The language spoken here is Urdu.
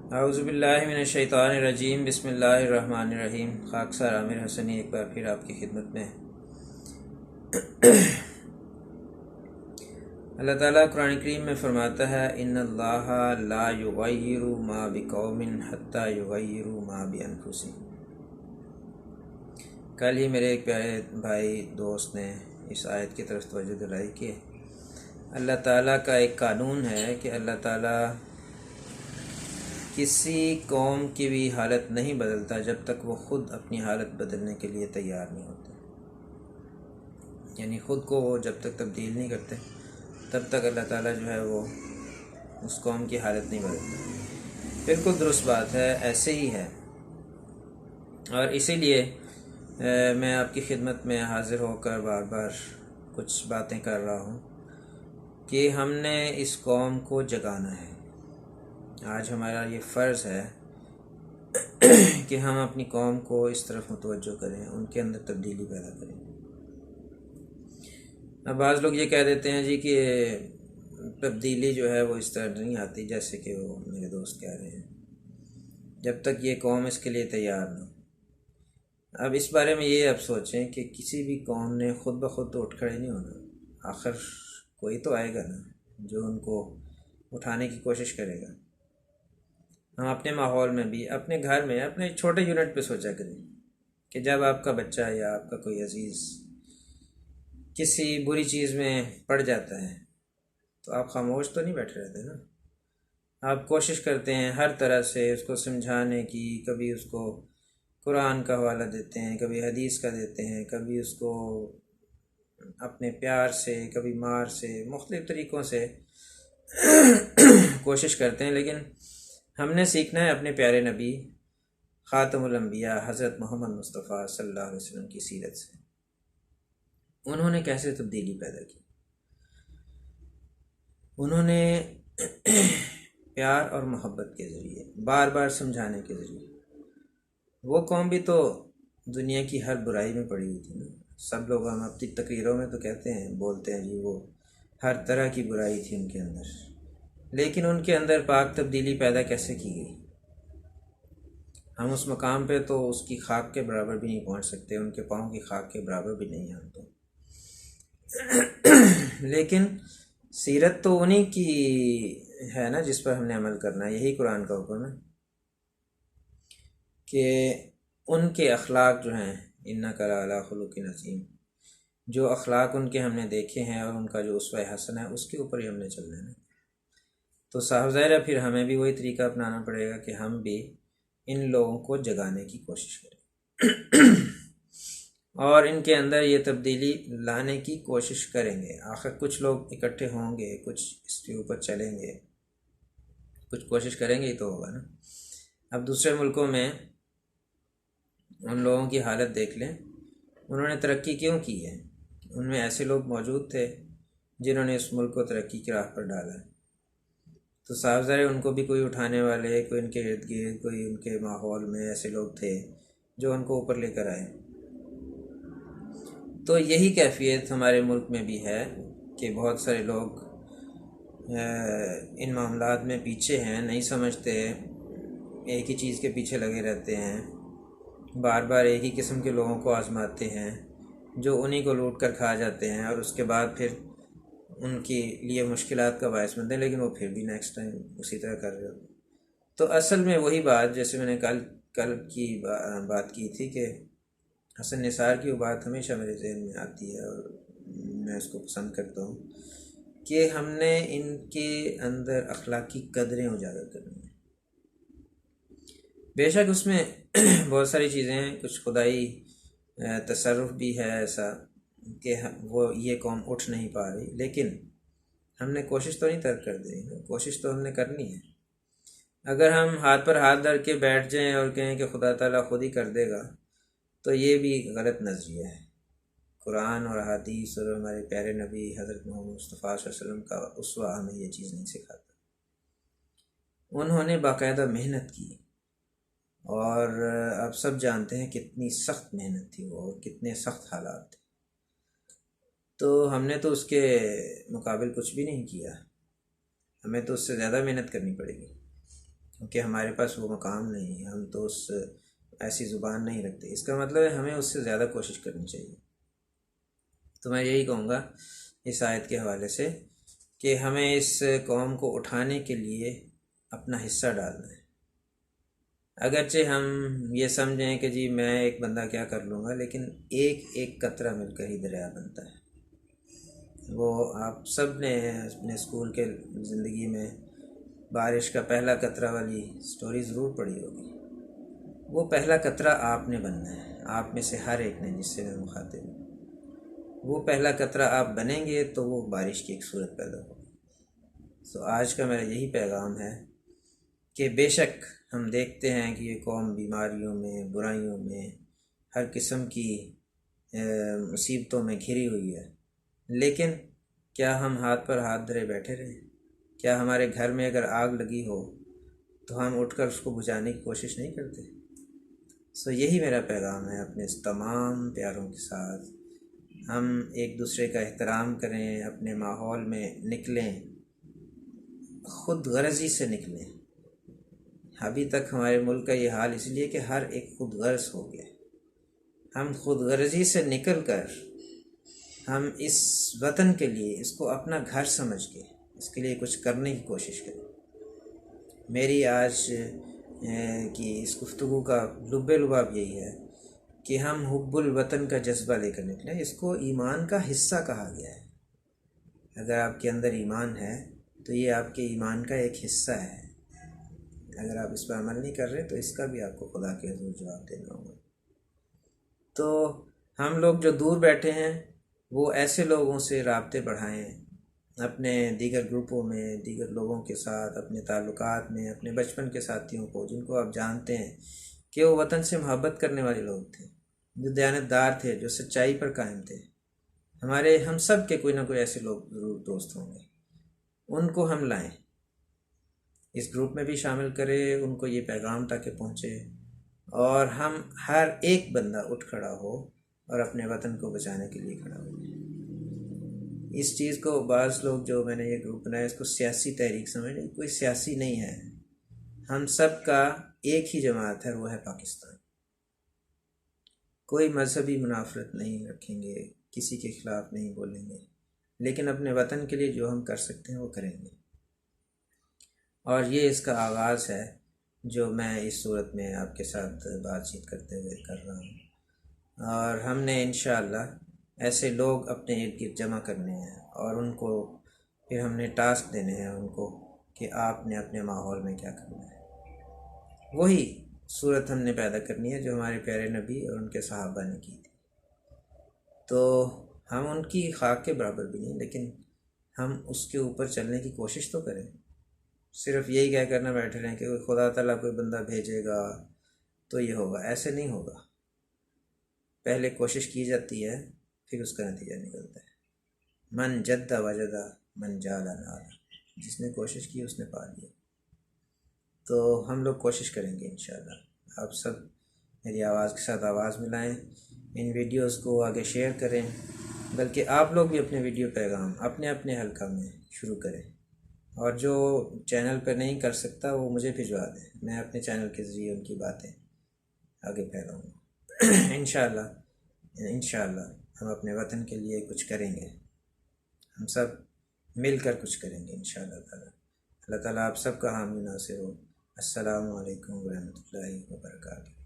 اعوذ باللہ من الشیطان الرجیم، بسم اللہ الرحمن الرحیم۔ خاکسار عامر حسنی ایک بار پھر آپ کی خدمت میں۔ اللہ تعالیٰ قرآن کریم میں فرماتا ہے ان اللہ لا یغیر ما بقوم حتی یغیروا ما بانفسہم۔ کل ہی میرے ایک پیارے بھائی دوست نے اس آیت کی طرف توجہ دلائی کہ اللہ تعالیٰ کا ایک قانون ہے کہ اللہ تعالیٰ کسی قوم کی بھی حالت نہیں بدلتا جب تک وہ خود اپنی حالت بدلنے کے لیے تیار نہیں ہوتے، یعنی خود کو وہ جب تک تبدیل نہیں کرتے تب تک اللہ تعالیٰ جو ہے وہ اس قوم کی حالت نہیں بدلتا۔ بالکل درست بات ہے، ایسے ہی ہے، اور اسی لیے میں آپ کی خدمت میں حاضر ہو کر بار بار کچھ باتیں کر رہا ہوں کہ ہم نے اس قوم کو جگانا ہے۔ آج ہمارا یہ فرض ہے کہ ہم اپنی قوم کو اس طرف متوجہ کریں، ان کے اندر تبدیلی پیدا کریں۔ اب بعض لوگ یہ کہہ دیتے ہیں جی کہ تبدیلی جو ہے وہ اس طرح نہیں آتی جیسے کہ وہ میرے دوست کہہ رہے ہیں، جب تک یہ قوم اس کے لیے تیار نہ ہو۔ اب اس بارے میں یہ اب سوچیں کہ کسی بھی قوم نے خود بخود تو اٹھ کھڑے نہیں ہونا، آخر کوئی تو آئے گا نا جو ان کو اٹھانے کی کوشش کرے گا۔ ہم اپنے ماحول میں بھی، اپنے گھر میں، اپنے چھوٹے یونٹ پہ سوچا کریں کہ جب آپ کا بچہ یا آپ کا کوئی عزیز کسی بری چیز میں پڑ جاتا ہے تو آپ خاموش تو نہیں بیٹھے رہتے نا، آپ کوشش کرتے ہیں ہر طرح سے اس کو سمجھانے کی، کبھی اس کو قرآن کا حوالہ دیتے ہیں، کبھی حدیث کا دیتے ہیں، کبھی اس کو اپنے پیار سے، کبھی مار سے، مختلف طریقوں سے کوشش کرتے ہیں، لیکن ہم نے سیکھنا ہے اپنے پیارے نبی خاتم الانبیاء حضرت محمد مصطفیٰ صلی اللہ علیہ وسلم کی سیرت سے۔ انہوں نے کیسے تبدیلی پیدا کی؟ انہوں نے پیار اور محبت کے ذریعے، بار بار سمجھانے کے ذریعے۔ وہ قوم بھی تو دنیا کی ہر برائی میں پڑی ہوئی تھی نا، سب لوگ ہم اپنی تقریروں میں تو کہتے ہیں، بولتے ہیں جی وہ ہر طرح کی برائی تھی ان کے اندر، لیکن ان کے اندر پاک تبدیلی پیدا کیسے کی گئی؟ ہم اس مقام پہ تو اس کی خاک کے برابر بھی نہیں پہنچ سکتے، ان کے پاؤں کی خاک کے برابر بھی نہیں ہم تو، لیکن سیرت تو انہی کی ہے نا جس پر ہم نے عمل کرنا ہے۔ یہی قرآن کا حکم ہے کہ ان کے اخلاق جو ہیں انک لعلی خلق عظیم، جو اخلاق ان کے ہم نے دیکھے ہیں اور ان کا جو اسوہ حسنہ ہے اس کے اوپر ہی ہم نے چلنا ہے۔ تو صاحب ظاہر ہے پھر ہمیں بھی وہی طریقہ اپنانا پڑے گا کہ ہم بھی ان لوگوں کو جگانے کی کوشش کریں اور ان کے اندر یہ تبدیلی لانے کی کوشش کریں گے۔ آخر کچھ لوگ اکٹھے ہوں گے، کچھ اس کے اوپر چلیں گے، کچھ کوشش کریں گے ہی تو ہوگا نا۔ اب دوسرے ملکوں میں ان لوگوں کی حالت دیکھ لیں، انہوں نے ترقی کیوں کی ہے؟ ان میں ایسے لوگ موجود تھے جنہوں نے اس ملک کو ترقی کی راہ پر ڈالا ہے، تو صاف ظاہر ان کو بھی کوئی اٹھانے والے، کوئی ان کے ارد گرد، کوئی ان کے ماحول میں ایسے لوگ تھے جو ان کو اوپر لے کر آئے۔ تو یہی کیفیت ہمارے ملک میں بھی ہے کہ بہت سارے لوگ ان معاملات میں پیچھے ہیں، نہیں سمجھتے، ایک ہی چیز کے پیچھے لگے رہتے ہیں، بار بار ایک ہی قسم کے لوگوں کو آزماتے ہیں جو انہی کو لوٹ کر کھا جاتے ہیں، اور اس کے بعد پھر ان کے لیے مشکلات کا باعث بنتے ہیں، لیکن وہ پھر بھی نیکسٹ ٹائم اسی طرح کر رہے ہوتے ہیں۔ تو اصل میں وہی بات جیسے میں نے کل کی بات کی تھی کہ حسن نثار کی وہ بات ہمیشہ میرے ذہن میں آتی ہے اور میں اس کو پسند کرتا ہوں کہ ہم نے ان کے اندر اخلاقی قدریں اجاگر کرنی ہیں۔ بے شک اس میں بہت ساری چیزیں ہیں، کچھ خدائی تصرف بھی ہے ایسا کہ وہ یہ قوم اٹھ نہیں پا رہی، لیکن ہم نے کوشش تو نہیں ترک کر دینی، کوشش تو ہم نے کرنی ہے۔ اگر ہم ہاتھ پر ہاتھ دھر کے بیٹھ جائیں اور کہیں کہ خدا تعالیٰ خود ہی کر دے گا تو یہ بھی غلط نظریہ ہے۔ قرآن اور حدیث اور ہمارے پیارے نبی حضرت محمد مصطفیٰ صلی اللہ علیہ وسلم کا اسوہ ہمیں یہ چیز نہیں سکھاتا۔ انہوں نے باقاعدہ محنت کی، اور آپ سب جانتے ہیں کتنی سخت محنت تھی وہ، اور کتنے سخت حالات تھے، تو ہم نے تو اس کے مقابل کچھ بھی نہیں کیا، ہمیں تو اس سے زیادہ محنت کرنی پڑے گی۔ کیونکہ ہمارے پاس وہ مقام نہیں ہے، ہم تو اس ایسی زبان نہیں رکھتے۔ اس کا مطلب ہے ہمیں اس سے زیادہ کوشش کرنی چاہیے۔ تو میں یہی کہوں گا اس آیت کے حوالے سے کہ ہمیں اس قوم کو اٹھانے کے لیے اپنا حصہ ڈالنا ہے۔ اگرچہ ہم یہ سمجھیں کہ جی میں ایک بندہ کیا کر لوں گا، لیکن ایک ایک قطرہ مل کر ہی دریا بنتا ہے۔ وہ آپ سب نے اپنے اسکول کے زندگی میں بارش کا پہلا قطرہ والی سٹوری ضرور پڑھی ہوگی۔ وہ پہلا قطرہ آپ نے بننا ہے، آپ میں سے ہر ایک نے، جس سے میں مخاطب ہوں۔ وہ پہلا قطرہ آپ بنیں گے تو وہ بارش کی ایک صورت پیدا ہوگی۔ تو آج کا میرا یہی پیغام ہے کہ بے شک ہم دیکھتے ہیں کہ یہ قوم بیماریوں میں، برائیوں میں، ہر قسم کی مصیبتوں میں گھری ہوئی ہے، لیکن کیا ہم ہاتھ پر ہاتھ دھرے بیٹھے رہیں؟ کیا ہمارے گھر میں اگر آگ لگی ہو تو ہم اٹھ کر اس کو بجھانے کی کوشش نہیں کرتے؟ یہی میرا پیغام ہے اپنے اس تمام پیاروں کے ساتھ۔ ہم ایک دوسرے کا احترام کریں، اپنے ماحول میں نکلیں، خود غرضی سے نکلیں۔ ابھی تک ہمارے ملک کا یہ حال اس لیے کہ ہر ایک خود غرض ہو گیا۔ ہم خود غرضی سے نکل کر ہم اس وطن کے لیے، اس کو اپنا گھر سمجھ کے اس کے لیے کچھ کرنے کی کوشش کریں۔ میری آج کی اس گفتگو کا لب لباب یہی ہے کہ ہم حب الوطن کا جذبہ لے کر نکلیں۔ اس کو ایمان کا حصہ کہا گیا ہے۔ اگر آپ کے اندر ایمان ہے تو یہ آپ کے ایمان کا ایک حصہ ہے۔ اگر آپ اس پر عمل نہیں کر رہے تو اس کا بھی آپ کو خدا کے حضور جواب دینا ہوگا۔ تو ہم لوگ جو دور بیٹھے ہیں وہ ایسے لوگوں سے رابطے بڑھائیں، اپنے دیگر گروپوں میں، دیگر لوگوں کے ساتھ، اپنے تعلقات میں، اپنے بچپن کے ساتھیوں کو، جن کو آپ جانتے ہیں کہ وہ وطن سے محبت کرنے والے لوگ تھے، جو دیانتدار تھے، جو سچائی پر قائم تھے۔ ہم سب کے کوئی نہ کوئی ایسے لوگ ضرور دوست ہوں گے، ان کو ہم لائیں، اس گروپ میں بھی شامل کریں، ان کو یہ پیغام تاکہ پہنچے، اور ہم ہر ایک بندہ اٹھ کھڑا ہو اور اپنے وطن کو بچانے کے لیے کھڑا ہو۔ اس چیز کو بعض لوگ، جو میں نے یہ گروپ بنایا، اس کو سیاسی تحریک سمجھ رہے ہیں۔ کوئی سیاسی نہیں ہے، ہم سب کا ایک ہی جماعت ہے، وہ ہے پاکستان۔ کوئی مذہبی منافرت نہیں رکھیں گے، کسی کے خلاف نہیں بولیں گے، لیکن اپنے وطن کے لیے جو ہم کر سکتے ہیں وہ کریں گے۔ اور یہ اس کا آغاز ہے جو میں اس صورت میں آپ کے ساتھ بات چیت کرتے ہوئے کر رہا ہوں۔ اور ہم نے انشاءاللہ ایسے لوگ اپنے ارد گرد جمع کرنے ہیں، اور ان کو پھر ہم نے ٹاسک دینے ہیں ان کو کہ آپ نے اپنے ماحول میں کیا کرنا ہے۔ وہی صورت ہم نے پیدا کرنی ہے جو ہمارے پیارے نبی اور ان کے صحابہ نے کی تھی۔ تو ہم ان کی خاک کے برابر بھی نہیں، لیکن ہم اس کے اوپر چلنے کی کوشش تو کریں۔ صرف یہی کہہ کر نہ بیٹھے رہیں کہ خدا تعالیٰ کوئی بندہ بھیجے گا تو یہ ہوگا، ایسے نہیں ہوگا۔ پہلے کوشش کی جاتی ہے، پھر اس کا نتیجہ نکلتا ہے۔ من جد وجدہ، من جالا نالا، جس نے کوشش کی اس نے پا لیا۔ تو ہم لوگ کوشش کریں گے انشاءاللہ۔ آپ سب میری آواز کے ساتھ آواز ملائیں، ان ویڈیوز کو آگے شیئر کریں، بلکہ آپ لوگ بھی اپنے ویڈیو پیغام اپنے اپنے حلقہ میں شروع کریں، اور جو چینل پہ نہیں کر سکتا وہ مجھے بھجوا دیں، میں اپنے چینل کے ذریعے ان کی باتیں آگے پھیلاؤں گا۔ انشاءاللہ ہم اپنے وطن کے لیے کچھ کریں گے، ہم سب مل کر کچھ کریں گے انشاءاللہ تعالی۔ اللہ تعالیٰ آپ سب کا حامی ناصر ہو۔ السلام علیکم ورحمۃ اللہ وبرکاتہ۔